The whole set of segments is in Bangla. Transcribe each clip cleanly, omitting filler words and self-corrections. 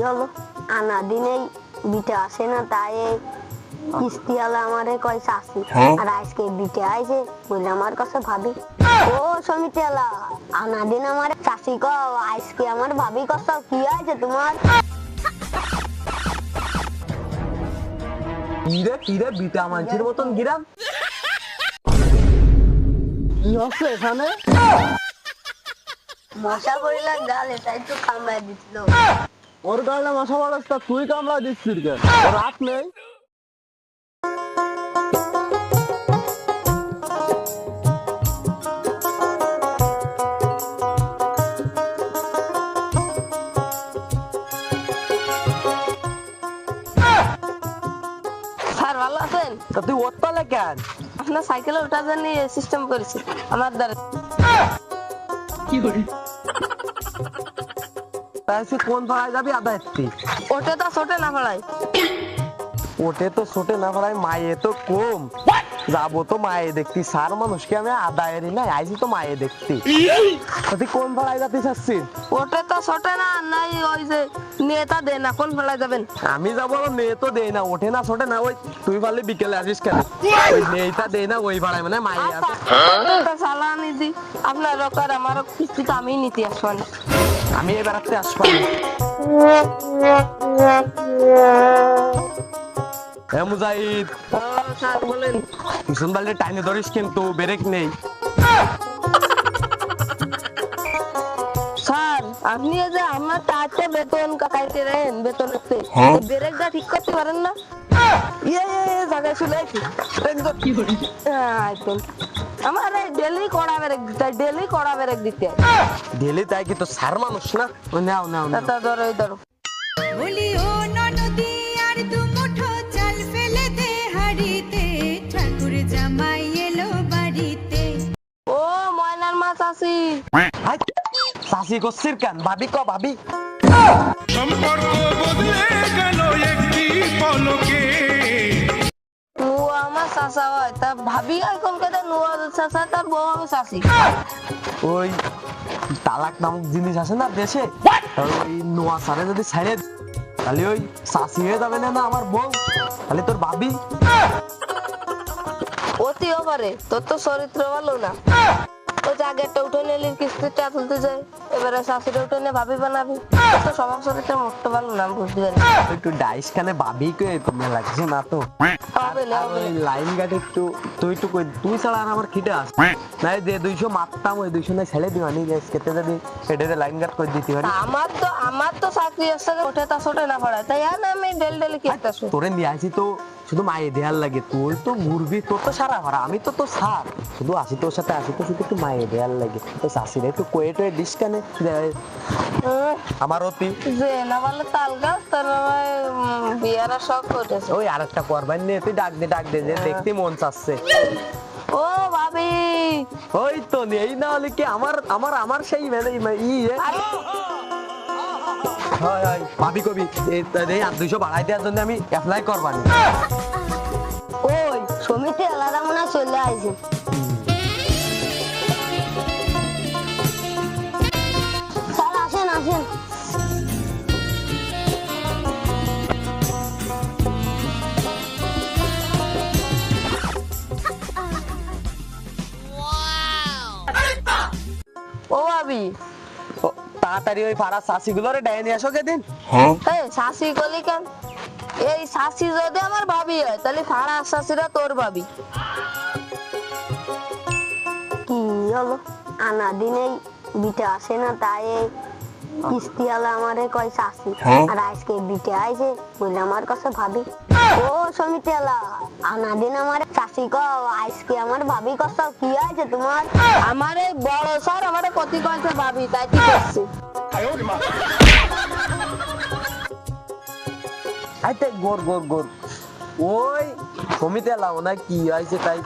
হলো আনা দিনেই বিটা আসে না তাই কিস্তি আলা আমারে কয় চাষি আর আজকে বিটা আইছে বলে আমার কাছে ভাবি ও সমিতি আলা আনা দিন আমার চাষি কও আজকে আমার ভাবি কষ্ট কি আছে তোমার কিরে বিটা মানছির মতন গিরাম কি হচ্ছে এখানে মশা পড়িলা গালে তাই তো কামড়াই দিছিল ওর গালে মশা বড়স্তা তুই কামড়া দিচ্ছিস কেন রাত নেই স্যার ভালো আছেন? তা তুই ওরতালে কেন আপনার সাইকেলে ওঠার জন্য সিস্টেম করেছি আমার দ্বারা। তাই তুই কোন ভাড়ায় যাবি আদায়ত্তি ওটা তো ছোটে না ভাড়াই ওটে তো ছোটে না ভাড়ায় মায়ে তো কম যাবো তো মায়ে দেখতি সার মানুষকে আমি আদায়েরই নাই আইসি তো মায়ে দেখতি তুই কোন ভাড়ায় যাতে চাচ্ছিস ওটা তো ছোটে না নাই ওই যে নেতা দেন না কোন ভাড়ায় যাবেন আমি যাবো মেয়ে তো দেই না ওঠে না ছোটে না ওই তুই পারলে বিকেলে আসিস কেন ওই মেয়েটা দেই না ওই ভাড়ায় মানে মায়ে আছে চালানি দি আপনার রকার আমার কিস্তি তো আমি নিতে আসবান আমি এবার আসবো মুজাহিদ স্যার বলেন পিছন বালতি টাইনে ধরিস কিন্তু ব্রেক নেই স্যার আপনি এই যে আমার টাকা বেতন কাটাইতে রেন বেতন হচ্ছে ব্রেকটা ঠিক করতে পারেন না জায়গায় চলে আসি একদম আমার ডেলি কড়া ব্রেক দিতে ডেলি তাই কি তো সার মানুষ না ও নাও নাও নাও। তা ধরো এই ধরো বলি ও ননদি আর দু মুঠো চাল ফেলে দে হাড়িতে ঠাকুর জামাই এলো বাড়িতে ও ময়নার মাছ আসি হাই, শাসি করছিস কেন ভাবি ক ভাবি সম্পর্ক বদলে গেল একটি পলকে নুয়া আমার চাচা হয় তা ভাবি এখন কেটে নুয়া চাচা তার বউ আমি চাচি ওই তালাক নামক জিনিস আছে না দেশে ওই নোয়া সারে যদি ছাড়ে তাহলে ওই শাসি হয়ে যাবে না আমার বউ তাহলে তোর ভাবি অতিও পারে তোর তো চরিত্র ভালো না ওই যে আগেরটা উঠে নিলি কিস্তিটা তুলতে যায় এবারে শাশুড়ি উঠে নিয়ে ভাবি বানাবি তোর তো স্বভাব চরিত্র মোটে ভালো না আমি বুঝতে পারি একটু ডাইস খানে ভাবি কে তুমি লাগছে না তো হবে না আর ওই লাইন গার্ড একটু তুই ছাড়া আর আমার খিদে আস নাই যে 200 মারতাম ওই 200 না ছেড়ে দিও আনি গ্যাস কেটে যদি পেটে লাইন গার্ড করে দিতে পারি আমার তো চাকরি আছে ওঠে তা ছোটে না পড়ায় তাই আর আমি ডেলি কিস্তি আসবো তোরে নিয়ে আসি তো শুধু মায়ে দেয়ার লাগে তুই তো ঘুরবি তোর তো সারা ভাড়া আমি তো তো সার শুধু আসি তোর সাথে আসি তো শুধু একটু মায়ে দেয়ার লাগে তো শাশিরে একটু কোয়েটে ডিস কানে আমার অতি যে না বলে তাল গাছ তার বিয়ারা শখ করেছে ওই আরেকটা করবার নিয়ে তুই ডাক দে যে দেখতে মন চাচ্ছে ও ভাবি ওই তো এই না হলে কি আমার সেই মানে হয় ভাবি কবি এই 200 বাড়াই দেওয়ার জন্য আমি অ্যাপ্লাই করবানি ওই সমিতি আলাদা মনে হয় চলে আইছে স্যার আসেন আসেন ও ভাবি ও, তাড়াতাড়ি ওই পাড়া শাসি গুলোরে ডাই নিয়ে আসো দিন এই শাসি গলি কেন এই শাসি যদি আমার ভাবি হয় তাহলে ফাড়া শাসিরা তোর ভাবি কি হলো আনা দিনেই বিটা আসে না তাই কিস্তি আলা আমারে কয় চাষি আর আজকে বিটা আইছে বলে আমার কাছে ভাবি ও সমিতি আলা আনা দিন আমার চাষি কও আজকে আমার ভাবি কষ্ট কি আছে তোমার আমার এই বড় স্যার আমার কতি কয়েছে ভাবি তাই কি করছি আইতে গোর ওই সমিতি লাও না কি হয়েছে তাই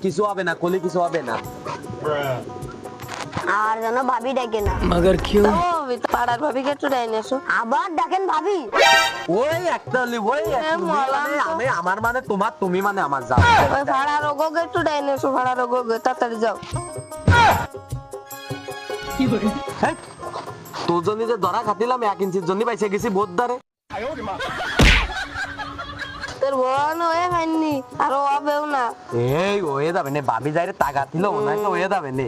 কিছু হবে না কলি কিছু হবে না আর যেন ভাবি ডাকে না ও পাড়ার ভাবিকে একটু ডাইনে এসো আবার ডাকেন ভাবি ওই একটা আমি আমার মানে তোমার তুমি মানে আমার যাও ওই ভাড়া রোগকে একটু ডাইনে এসো ভাড়া রোগকে তাড়াতাড়ি যাও হেই, তোর জন্য যে ধরা খাতিলাম 1 ইঞ্চির জন্য পাইছে গেছি বোধ দারে। তোর বোন হয়ে হয়নি আর ও হবেও না। এই ওয়ে যাবে না, ভাবি যাইরে টাকা দিল মনে হয় তো ওয়ে যাবে না।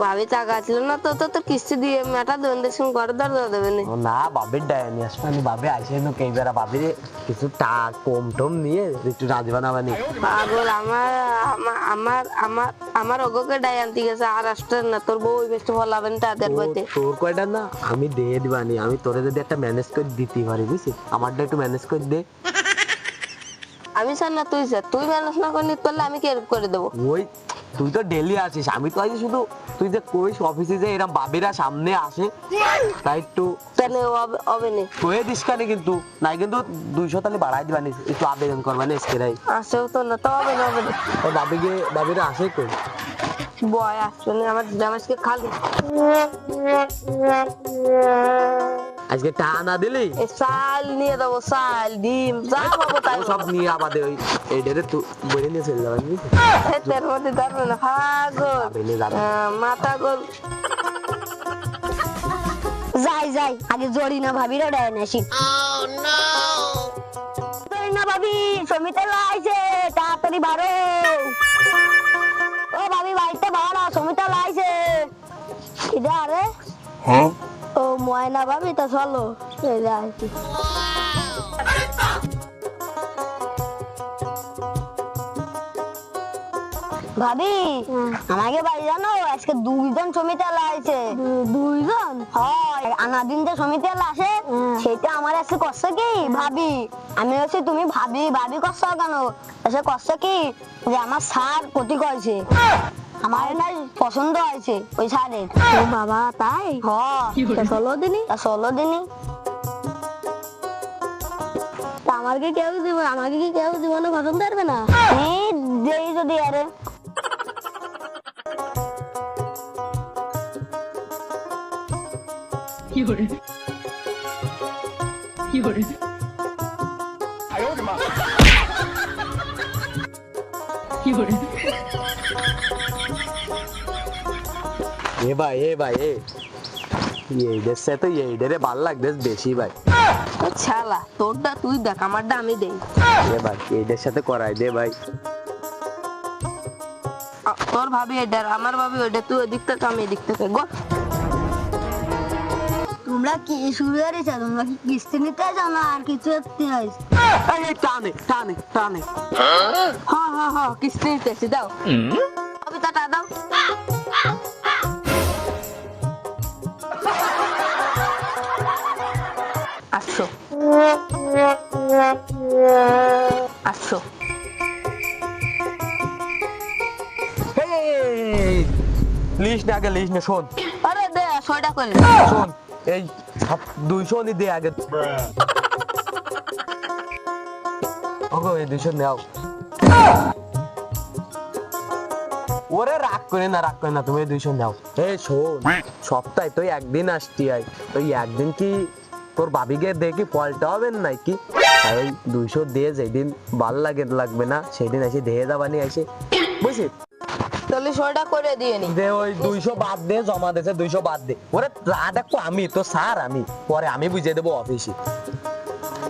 ভাবি টাকা ছিল না তো তো কিস্তি দিয়ে মেটা দেবেন দেশের ঘরে দরজা দেবে না। ও না ভাবির ডায়নি আসবানি, ভাবি আইসে নো কেইবারা ভাবির কিছু টাকা কম টম নিয়ে একটু রাজি বানাবানি। পাগল আমার আমার আমার আমার আমার ওগোকে ডাই আনতে গেছে আর আসতে না, তোর বউ ওই বেশি ফলাবেন তাদের বইতে। তোর কয়টা না আমি দিয়ে দিবানি, আমি তোরে যদি একটা ম্যানেজ করে দিতে পারি বুঝছিস, আমারটা একটু ম্যানেজ করে দে। আমি স্যার না তুই স্যার, তুই ম্যানেজ না করে নিতে পারলে আমি কে করে দেবো। ওই তুই তো ডেলি আসিস, আমি তো আছি শুধু তুই যে কইস অফিসে যে এরকম বাবিরা সামনে আসে তাই একটু তাহলে হবে না কয়ে দিস কানে, কিন্তু নাই কিন্তু 200 তাহলে বাড়াই দিবানি, একটু আবেদন করবানি এসকেরাই। আসেও তো না, তো হবে না হবে না। ও বাবিরা আসে কই? বয় আসবে না, আমার জামাইকে খালি আজকে টাকা না দিলি এই চাল নিয়ে দেবো, চাল ডিম যা পাবো তাই ও সব নিয়ে আবাদে ওই এইটারে তুই বইরে নিয়ে চলে যাবেন বুঝছিস? এর মধ্যে ধরবে না পাগল আবেলে যাবে। মাথা গোল। যাই আগে জরিনা ভাবিরা ডায় নাসি। জরিনা ভাবি সমিতে লাইছে, তাড়াতাড়ি বাড়ো। ও ভাবি বাড়িতে বাড়া, সমিতা লাইছে। কিদা আরে ও ময়না ভাবি, তা চলো এই যাইছি। ভাবি আমাকে বাড়ি জানো আজকে 2জন সমিতি লাইছে। 2জন? হয়, আনাদিন যে সমিতি আসে সেটা আমার আজকে করছে কি ভাবি, আমি হচ্ছে তুমি ভাবি ভাবি করছো কেন, এসে করছে কি যে আমার স্যার প্রতি করেছে, আমার না পছন্দ হয়েছে ওই স্যারের। ও বাবা তাই? হ্যাঁ 16 দিনই। আমাকে কেউ দিব, আমাকে কি কেউ জীবনে পছন্দ করবে না? যেই যদি আরে এ ভাই এইদের সাথে এইটারে ভাল লাগবে বেশি ভাই। ছালা তোরটা তুই দেখ, আমারটা আমি দেই। এ ভাই এইদের সাথে করাই দে ভাই। তোর ভাবি এটা, আমার ভাবি ওইটা, তুই ওই দিক থেকে আমি এদিক থেকে গো। তোমরা কি শুরু করেছো? তোমরা কি কিস্তি নিতে যাও না আর কিছু হয়েছে? এই টানে হ্যাঁ কিস্তি নিতেছি, দাও কবিতাটা দাও। আসো লিস্ট আগে লিস্ট নে শোন। আরে দে 6টা করে শোন এই 200 নি দে আগে। ওগো এই 200 নাও। ওরে রাগ করে না তুমি 200 নাও। এই শোন সপ্তাহে তুই একদিন আসতি আই, তুই একদিন কি তোর ভাবিকে দেখি ফলটা হবে নাকি? আর ওই 200 দিয়ে যেদিন ভাল লাগবে না সেদিন এসে দিয়ে যাবানি এসে বুঝছিস? তাহলে 6টা করে দিয়ে নি। দে ওই 200 বাদ দে, জমা দেছে 200 বাদ দে। ওরে যা দেখো আমি তো স্যার, আমি পরে আমি বুঝিয়ে দেবো অফিসে।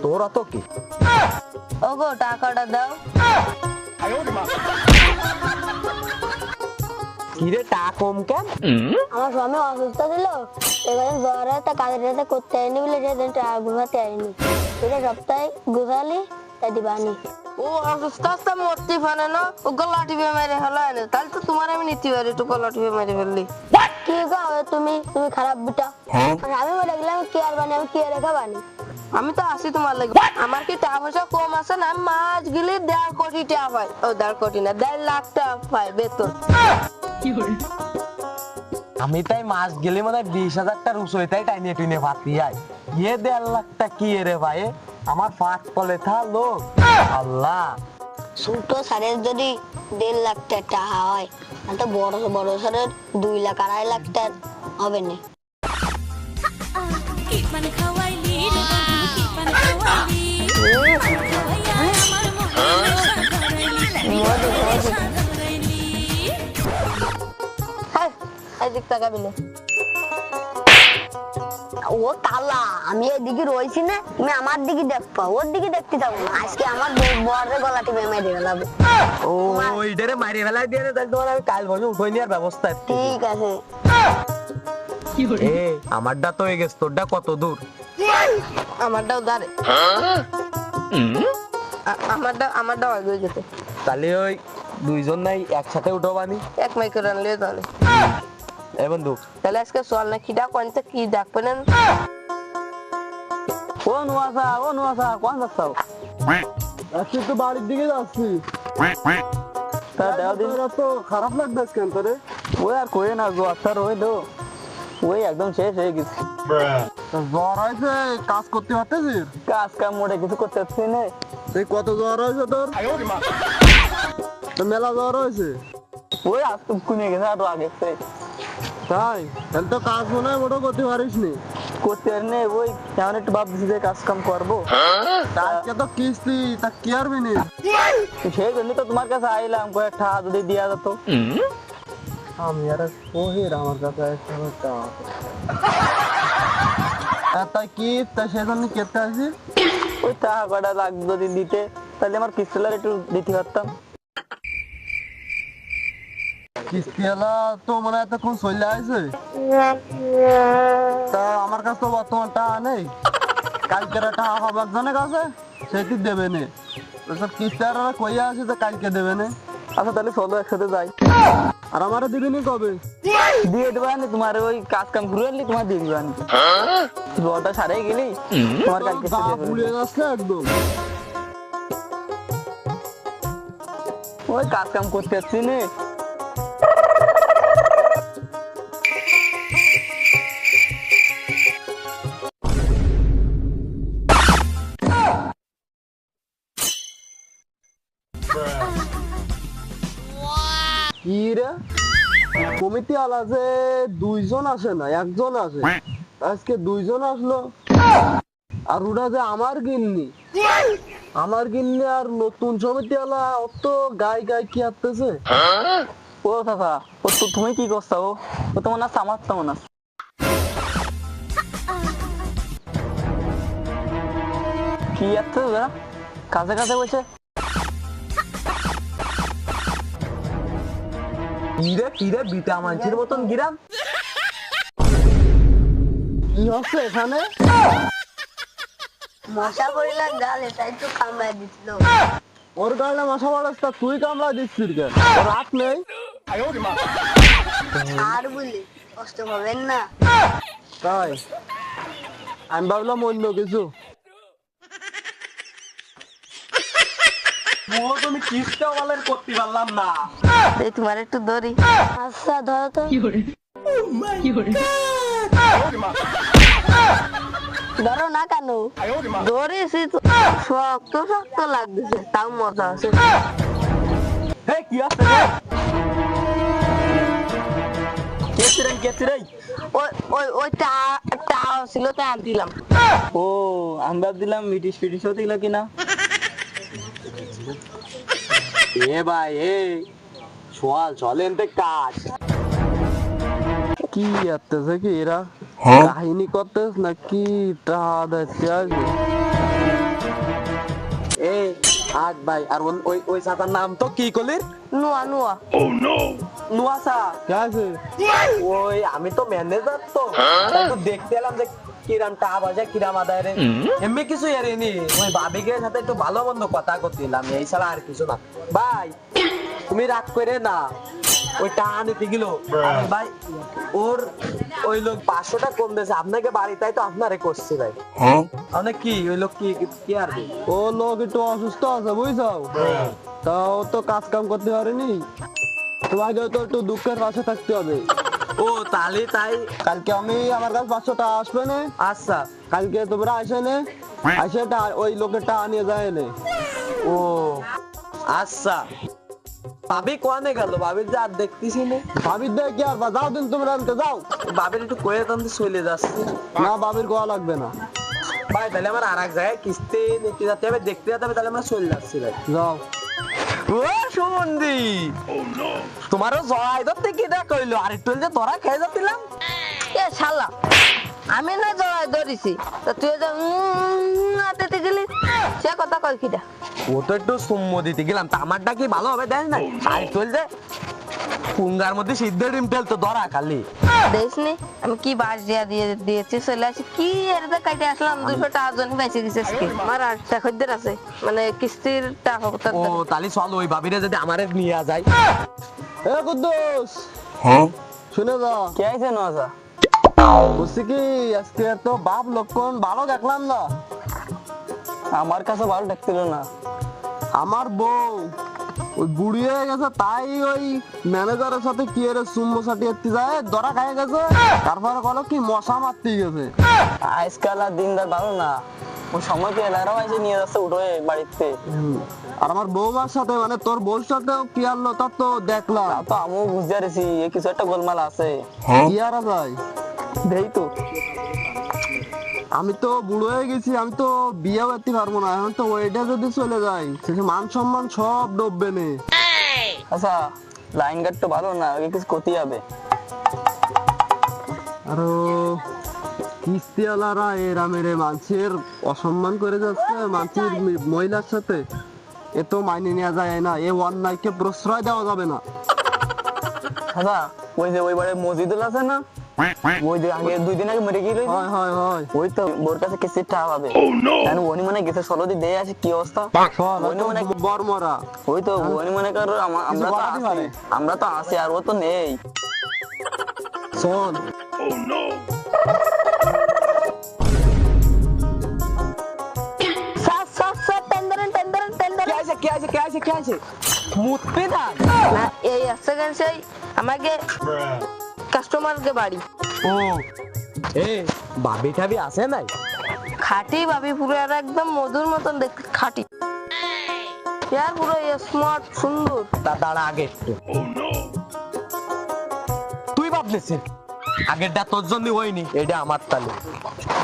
তোর অত কি? ওগো টাকাটা দাও। কিরে টাকা কম কেন? আমার স্বামী অসুস্থ ছিল, এবারে জ্বর তা কাজের টাজা করতে আইনি বলে সেদিন টাকা ঘুমাতে আইনি, এটা সপ্তাহে ঘুরালি তাই দিবানি। ও অসুস্থ আস্তে মরতে পারে না, ও গলা টিপে মেরে হলো না, তাহলে তো তোমার আমি নিতে পারি, একটু গলা টিপে মেরে ফেললি। কি গো তুমি খারাপ বিটা, আমি বলে গেলাম কি আর বানি, আমি কি আর রেখা বানি। আমি তো আসি তোমার লাগে, আমার কি টাকা পয়সা কম আছে না? আমি মাস গেলে 1.5 কোটি টাকা পাই, ও 1.5 কোটি না 1.5 লাখ টাকা পাই বেতন। আমি তাই মাস গেলে মানে 20,000 টাকা রুসই তাই টাইনে টুইনে ভাতি আই। 1.5 লাখ টাকা কি রে ভাই, আমার ফাঁক কলে থা লোক আল্লাহ। ছোট সারের যদি 1.5 লাখ টাকা হয়, তো বড় সারের 2 লাখ 2.5 লাখ টাকা হবে না। এদিক টাকা বিলে ও কালা, আমি এদিকে রয়েছি না, তুমি আমার দিকে দেখবা, ওর দিকে দেখতে যাবো না। আজকে আমার বরের গলা টিপে মেরে ফেলাবো। ও ওইটারে মারি ফেলাই দিয়ে তাহলে তোমার আমি কাল বসে উঠে নেওয়ার ব্যবস্থা আছে। ঠিক আছে। এ আমারটা তো হয়ে গেছে, তোরটা কত দূর? আমারটাও দাঁড়ে, আমারটাও আগে হয়ে গেছে। তাহলে ওই দুইজন নাই একসাথে উঠো বানি, এক মাইকে রানলে জানে। এ বন্ধু তাহলে আজকে চল না, খিদা কোনটা কি ডাকবেন? ও নুয়াসা কোন যাচ্ছাও? আজকে তো বাড়ির দিকে যাচ্ছি। তা দেও দিন। তো খারাপ লাগতেছে কেন তোরে? ওই আর কই না গো, আসার ওই তো ওই একদম শেষ হয়ে গেছে। জ্বর হয়েছে, কাজ করতে পারতেছিস? কাজ কাম মোটে কিছু করতে পারছি না। সেই কত জ্বর হয়েছে তোর? তো মেলা জ্বর হয়েছে। ওই আজ তো কমে গেছে আর আগে থেকে। তাই তাহলে তো কাজ মনে হয় মোটো করতে পারিস নি। করতে পারি না, ওই কেমন একটু ভাবছি যে কাজ কাম করবো। আজকে তো কিস্তি, তা কি আরবি নি? সেই জন্য তো তোমার কাছে আইলাম, কয়েকটা যদি দিয়া যেত। আমি আর কোহের আমার কাছে তাই কি, তাই সেজন্য কেটে আসি। ওই টাকা কটা লাগবে যদি দিতে, তাহলে আমার কিস্তিলার একটু দিতে পারতাম। কিস্তি এলা তো মনে হয় এতক্ষণ চলে আসে। তা আমার কাছে তো বর্তমান টাকা নেই, কালকের টাকা হবার জনের কাছে সেটি দেবে নে। ওসব কিস্তি আর ওরা কইয়া আছে যে কালকে দেবে নে। আচ্ছা তাহলে চলো একসাথে যাই। আর আমারও দিবি নি কবে? দিয়ে দেবো আনি, তোমার ওই কাজ কাম ঘুরে আনলি তোমার দিয়ে দিবো আনি। জলটা সারাই গেলি তোমার কালকে গা ফুলিয়ে যাচ্ছে একদম। ওই কাজ কাম করতে পারছি না। কি রে, কমিটি আলা যে দুইজন আসে না, একজন আসে, আজকে দুইজন আসলো। আর ওরা যে আমার গিন্নি আর নতুন সমিতি আলা অত গাই কি আসতেছে। ও দাদা, ও তো তুমি কি করছো? ও তোমার না আমার তেমন না। কি আসছে ওরা কাছে কাছে বসে? কিরে বিটা মানছির মতন গিরাম। কি হচ্ছে এখানে? মশা পড়িলাম গালে, তাই তো কামড়াই দিছিল। ওর গালে মশা বাড়াচ্ছে, তুই কামড়া দিচ্ছিস কেন? ওর হাত নেই? আর বলি কষ্ট পাবেন না। তাই আমি ভাবলাম অন্য কিছু। তুমি কিসটা বলেন করতে পারলাম না। এই তোমার একটু দড়ি। আচ্ছা ধরো তো। ধরো না কেন? দড়িছি তো, শক্ত শক্ত লাগতেছে, তাও মজা আছে। হে কি আছে রে? কেতিরে ওই ওই ওইটা একটা ছিল, তাই আন দিলাম। ও আমরা দিলাম মিটিস ফিটিস হতে গেল কিনা। এ ভাই এ চলেন তো কাজ। কি আসতেছে কি এরা? কাহিনী করতেছ নাকি টাকা দিতে আসবে? এ আট ভাই, আর ওই ওই সাতার নাম তো কি কলির? নুয়া নুয়া। নুয়াসা। কে আছে? ওই আমি তো ম্যানেজার, তো তাই তো দেখতে এলাম যে কিরাম টাকা পয়সা কিরাম আদায় রে। এমনি কিছু এরিনি, ওই ভাবিকের সাথে একটু ভালো মন্দ কথা করছিলাম, এই ছাড়া আর কিছু না। ভাই তুমি রাগ করে না, ওই টাকা নিতে গেল ভাই, ওর ওই লোক 500 টাকা কম দিয়েছে আপনাকে বাড়ি, তাই তো আপনারে করছি ভাই। আপনি কি ওই লোক কি আর ও লোক একটু অসুস্থ আছে বুঝছাও, তাও তো কাজ কাম করতে পারেনি। তোমাকে তো একটু দুঃখের পাশে থাকতে হবে। ও তাহলে তাই কালকে আমি আমার কাছে 500 টাকা আসবে না, আচ্ছা। কালকে তোমরা আসে নে, আসে ওই লোকের টাকা নিয়ে যায় নে। ও আচ্ছা, ভাবি কোয়ানে গেল? ভাবির যে আর দেখতেছি না। ভাবির দেখ কি আর যাও দিন, তোমরা আনতে যাও। ভাবির একটু কয়ে টানতে চলে যাচ্ছে। না ভাবির গোয়া লাগবে না। ভাই তাহলে আমার আর এক জায়গায় কিস্তি নিতে যেতে হবে, দেখতে যেতে হবে, তাহলে আমরা চলে যাচ্ছি ভাই। যাও। ও সুমন্দি, তোমারও জয় ধরতে কি দেখ হইলো, আর একটু যে তোরা খেয়ে যাচ্ছিলাম। এ শালা, আমি না জড়াই ধরিছি তা তুই যে হাতে গেলি সে কথা কই কিটা ও তো একটু সুম্ম দিতে গেলাম তা আমারটা কি ভালো হবে দেখ না আর চলছে পুঙ্গার মধ্যে সিদ্ধ ডিম তেল তো ধরা খালি দেখিসনি আমি কি বাস দিয়েছি চলে আসি কি এরতে কাটে আসলাম 200 টাকা জন বেঁচে গেছে আজকে আমার 8টা খদ্দের আছে মানে কিস্তির টাকা কত ও তাহলে চল ওই ভাবিরে যদি আমারে নিয়ে যায় এ কুদ্দুস শুনে যা কে আইছে নজা বলছি কি আজকে তো বাপ লক্ষণ ভালো দেখলাম না। আমার কাছে ভালো দেখছিল না আমার বউ ওই বুড়ি হয়ে গেছে তাই ওই ম্যানেজারের সাথে কি এর চুম্বো সাটিয়ে যায় ধরা খাই গেছে তারপরে বলো কি মশা মারতে গেছে। আজকাল আর দিনদার ভালো না ও সময় পেয়ে এলাকাও এসে নিয়ে যাচ্ছে উঠে বাড়িতে আর আমার বৌমার সাথে মানে তোর বউর সাথেও কি আনলো তা তো দেখলাম। তো আমিও বুঝতে পারছি এ কিছু একটা গোলমাল আছে কি আর যায় দেই তো আমি তো বুড়ো হয়ে গেছি আমি তো বিয়ে করতে পারবো না এখন তো ওইটা যদি চলে যায় শেষে মান সম্মান সব ডুববে নে। আচ্ছা লাইন গার্ড তো ভালো না ওকে কিছু ক্ষতি হবে আর কিস্তিওয়ালারা এরা মেরে মানুষের অসম্মান করে যাচ্ছে মানুষের মহিলার সাথে এ তো মাইনে নেওয়া যায় না এ অন্যায়কে প্রশ্রয় দেওয়া যাবে না। আচ্ছা ওই যে ওই বাড়ি মসজিদুল আছে না ওই যে আগে 2 দিন আগে মরে গেল হয় হয় হয় ওই তো ওর কাছে কিস্তির টাকা পাবে জানো উনি মনে গেছে 16 দিন দিয়ে আছে কি অবস্থা উনি মনে বর্মরা ওই তো উনি মনে কর আমরা তো আছি আর ও তো নেই শোন সাত সাত সাত টেন্ডার কে আছে মুতপে না না এই আসছে কেন সেই আমাকে কাস্টমারকে বাড়ি ও এ ভাবি ঠাবি আছে নাই খাটি ভাবি পুরো আর একদম মধুর মতন দেখতে খাটি ইয়ার পুরো স্মার্ট সুন্দর দাঁড়া আগে একটু তুই ভাবলিস আগেরটা তোর জন্য হয়নি এটা আমার তালি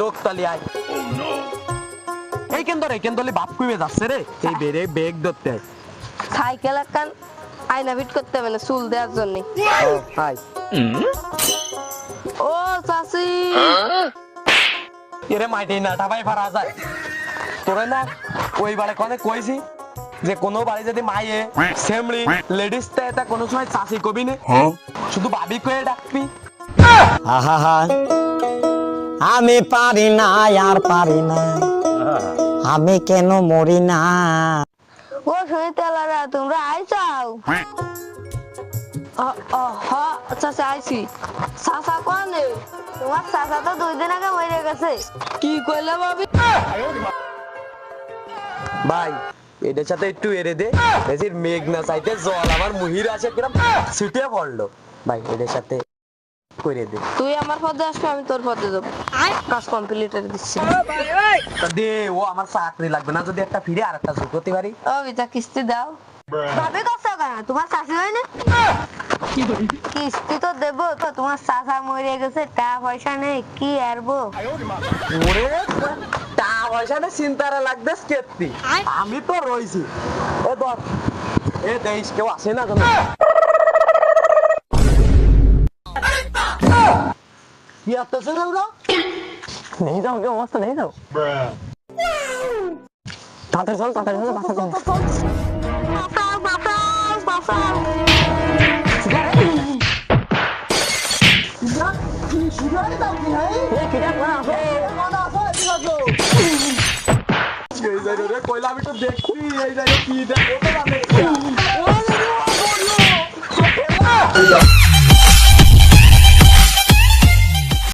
লোক তালি আয় এই কেন্দরে বাপ কুইবে যাচ্ছে রে এই বেরে বেগ ধরতে আয় সাইকেল একখান আয়না ফিট করতে হবে না চুল দেওয়ার জন্য আয় ও চাচি এরে মাইটি না ঠাবাই ফারা যায় তোরে না ওই বারে কোনে কইছি যে কোনো বাড়ি যদি মাইয়ে সেমলি লেডিস তে এটা কোনো সময় চাচি কবি নে শুধু ভাবি কয়ে ডাকবি আহা আমি পারি না আর পারি না আমি কেন মরি না ও শুনিতে লারা তোমরা আইছাও চাচা আইছি চাচা কোনে তোমার চাচা তো 2 দিন আগে মরে গেছে কি কইলা ভাবি ভাই এটার সাথে একটু এরে দে বেশির মেঘ না চাইতে জল আমার মুহির আসে কিরম ছিটিয়ে পড়লো ভাই এটার সাথে করে দে তুই আমার পদে আসবে আমি তোর পদে যাব কাজ কমপ্লিট করে দিচ্ছি তা দে ও আমার চাকরি লাগবে না যদি একটা ফিরে আর একটা যোগ করতে পারি ও বিটা কিস্তি দাও ভাবে কষ্ট কেন তোমার শাশি হয় না কিস্তি তো দেবো তো তোমার চাচা মরে গেছে টাকা পয়সা নেই কি আরবো ওরে টাকা পয়সা না চিন্তারে লাগবে কেতি আমি তো রইছি এ ধর এ দেশ কেউ আসে না কেন কি আসতেছে রে ওরা নেই যাও কেউ অবস্থা নেই যাও তাড়াতাড়ি চল বাসা চল বাঁচাও বাঁচাও বাঁচাও সুজাই দাও কি হ্যাঁ এ কিটা কোনা আছে মানা আছে এদিকে এই জায়গা রে কইলা আমি তো দেখছি এই জায়গা কি দেখো তো জানে